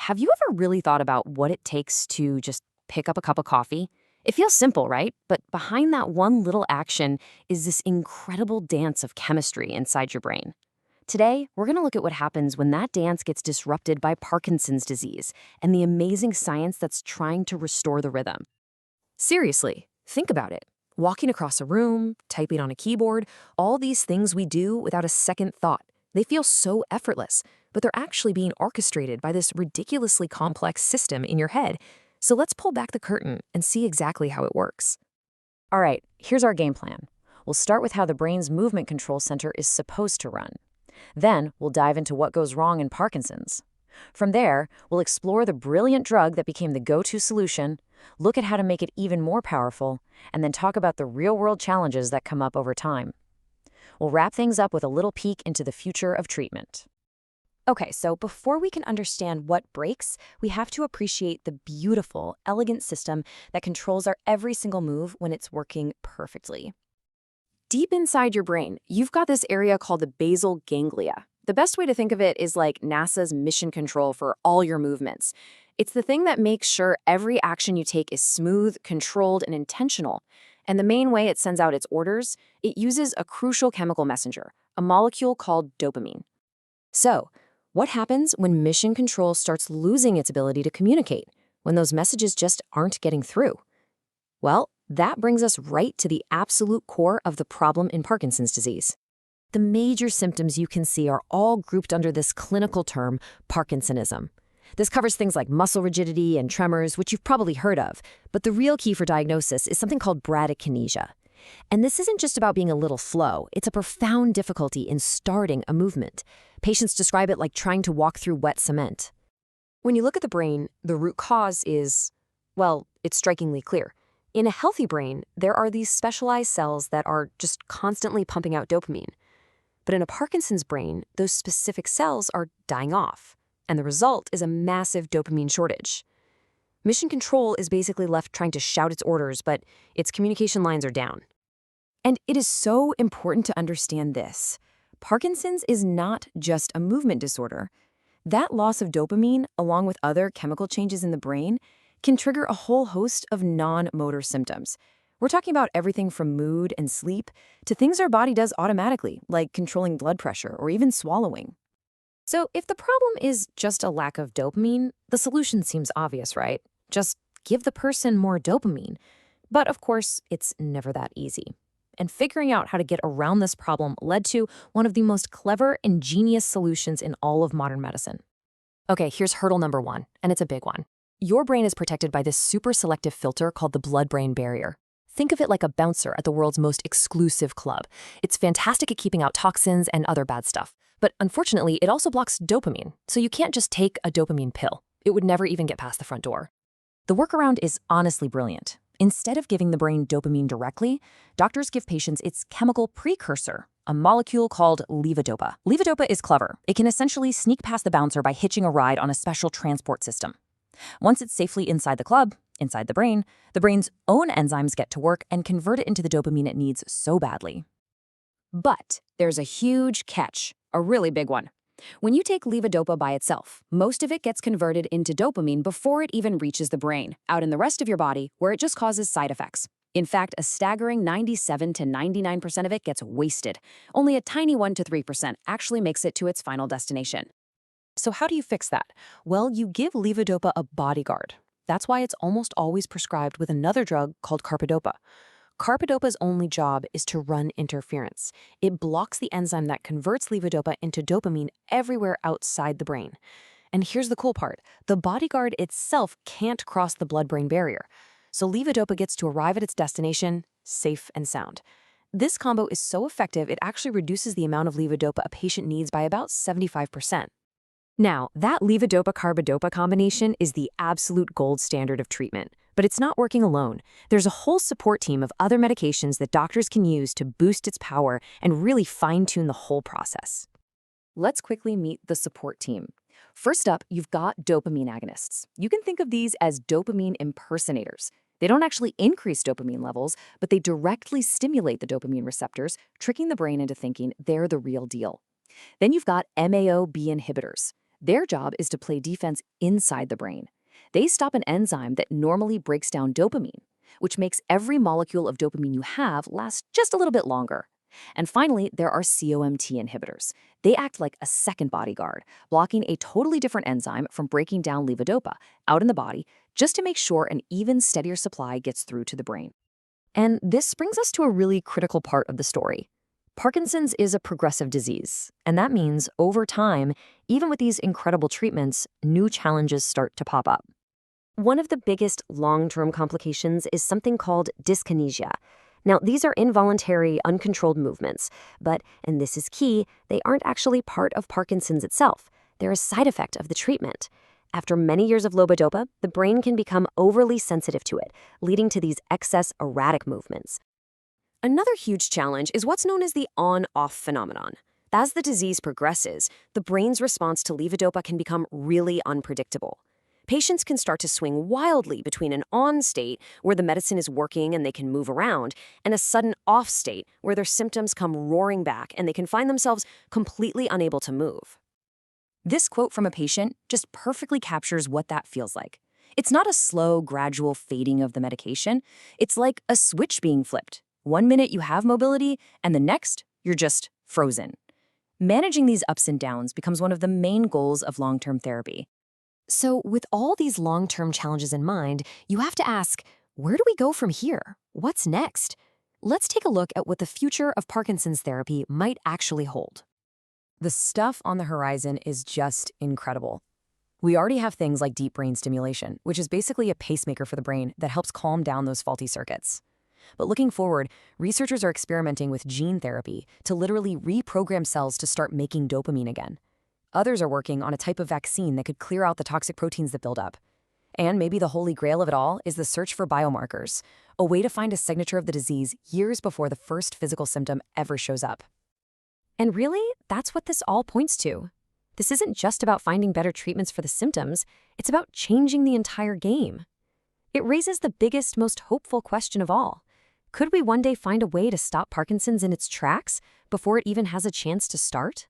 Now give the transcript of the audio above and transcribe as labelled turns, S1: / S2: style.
S1: Have you ever really thought about what it takes to just pick up a cup of coffee? It feels simple, right? But behind that one little action is this incredible dance of chemistry inside your brain. Today, we're going to look at what happens when that dance gets disrupted by Parkinson's disease and the amazing science that's trying to restore the rhythm. Seriously, think about it. Walking across a room, typing on a keyboard, all these things we do without a second thought. They feel so effortless, but they're actually being orchestrated by this ridiculously complex system in your head. So let's pull back the curtain and see exactly how it works. All right, here's our game plan. We'll start with how the brain's movement control center is supposed to run. Then we'll dive into what goes wrong in Parkinson's. From there, we'll explore the brilliant drug that became the go-to solution, look at how to make it even more powerful, and then talk about the real-world challenges that come up over time. We'll wrap things up with a little peek into the future of treatment.
S2: Okay, so before we can understand what breaks, we have to appreciate the beautiful, elegant system that controls our every single move when it's working perfectly.
S1: Deep inside your brain, you've got this area called the basal ganglia. The best way to think of it is like NASA's mission control for all your movements. It's the thing that makes sure every action you take is smooth, controlled, and intentional. And the main way it sends out its orders, it uses a crucial chemical messenger, a molecule called dopamine. So, what happens when mission control starts losing its ability to communicate, when those messages just aren't getting through? Well, that brings us right to the absolute core of the problem in Parkinson's disease. The major symptoms you can see are all grouped under this clinical term, Parkinsonism. This covers things like muscle rigidity and tremors, which you've probably heard of, but the real key for diagnosis is something called bradykinesia. And this isn't just about being a little slow, it's a profound difficulty in starting a movement. Patients describe it like trying to walk through wet cement. When you look at the brain, the root cause is, well, it's strikingly clear. In a healthy brain, there are these specialized cells that are just constantly pumping out dopamine. But in a Parkinson's brain, those specific cells are dying off, and the result is a massive dopamine shortage. Mission control is basically left trying to shout its orders, but its communication lines are down. And it is so important to understand this. Parkinson's is not just a movement disorder. That loss of dopamine, along with other chemical changes in the brain, can trigger a whole host of non-motor symptoms. We're talking about everything from mood and sleep to things our body does automatically, like controlling blood pressure or even swallowing. So if the problem is just a lack of dopamine, the solution seems obvious, right? Just give the person more dopamine. But of course, it's never that easy. And figuring out how to get around this problem led to one of the most clever, ingenious solutions in all of modern medicine. Okay, here's hurdle number one, and it's a big one. Your brain is protected by this super selective filter called the blood-brain barrier. Think of it like a bouncer at the world's most exclusive club. It's fantastic at keeping out toxins and other bad stuff. But unfortunately, it also blocks dopamine, so you can't just take a dopamine pill. It would never even get past the front door. The workaround is honestly brilliant. Instead of giving the brain dopamine directly, doctors give patients its chemical precursor, a molecule called levodopa. Levodopa is clever. It can essentially sneak past the bouncer by hitching a ride on a special transport system. Once it's safely inside the club, inside the brain's own enzymes get to work and convert it into the dopamine it needs so badly. But there's a huge catch, a really big one. When you take levodopa by itself, most of it gets converted into dopamine before it even reaches the brain, out in the rest of your body, where it just causes side effects. In fact, a staggering 97 to 99% of it gets wasted. Only a tiny 1 to 3% actually makes it to its final destination. So how do you fix that? Well, you give levodopa a bodyguard. That's why it's almost always prescribed with another drug called carbidopa. Carbidopa's only job is to run interference. It blocks the enzyme that converts levodopa into dopamine everywhere outside the brain. And here's the cool part. The bodyguard itself can't cross the blood-brain barrier. So levodopa gets to arrive at its destination safe and sound. This combo is so effective, it actually reduces the amount of levodopa a patient needs by about 75%. Now, that levodopa-carbidopa combination is the absolute gold standard of treatment, but it's not working alone. There's a whole support team of other medications that doctors can use to boost its power and really fine-tune the whole process. Let's quickly meet the support team. First up, you've got dopamine agonists. You can think of these as dopamine impersonators. They don't actually increase dopamine levels, but they directly stimulate the dopamine receptors, tricking the brain into thinking they're the real deal. Then you've got MAO-B inhibitors. Their job is to play defense inside the brain. They stop an enzyme that normally breaks down dopamine, which makes every molecule of dopamine you have last just a little bit longer. And finally, there are COMT inhibitors. They act like a second bodyguard, blocking a totally different enzyme from breaking down levodopa out in the body just to make sure an even steadier supply gets through to the brain. And this brings us to a really critical part of the story. Parkinson's is a progressive disease, and that means over time, even with these incredible treatments, new challenges start to pop up. One of the biggest long-term complications is something called dyskinesia. Now, these are involuntary, uncontrolled movements, but, and this is key, they aren't actually part of Parkinson's itself. They're a side effect of the treatment. After many years of levodopa, the brain can become overly sensitive to it, leading to these excess erratic movements. Another huge challenge is what's known as the on-off phenomenon. As the disease progresses, the brain's response to levodopa can become really unpredictable. Patients can start to swing wildly between an on state, where the medicine is working and they can move around, and a sudden off state, where their symptoms come roaring back and they can find themselves completely unable to move. This quote from a patient just perfectly captures what that feels like. It's not a slow, gradual fading of the medication. It's like a switch being flipped. One minute you have mobility, and the next, you're just frozen. Managing these ups and downs becomes one of the main goals of long-term therapy. So with all these long-term challenges in mind, you have to ask, where do we go from here? What's next? Let's take a look at what the future of Parkinson's therapy might actually hold. The stuff on the horizon is just incredible. We already have things like deep brain stimulation, which is basically a pacemaker for the brain that helps calm down those faulty circuits. But looking forward, researchers are experimenting with gene therapy to literally reprogram cells to start making dopamine again. Others are working on a type of vaccine that could clear out the toxic proteins that build up. And maybe the holy grail of it all is the search for biomarkers, a way to find a signature of the disease years before the first physical symptom ever shows up. And really, that's what this all points to. This isn't just about finding better treatments for the symptoms, it's about changing the entire game. It raises the biggest, most hopeful question of all. Could we one day find a way to stop Parkinson's in its tracks before it even has a chance to start?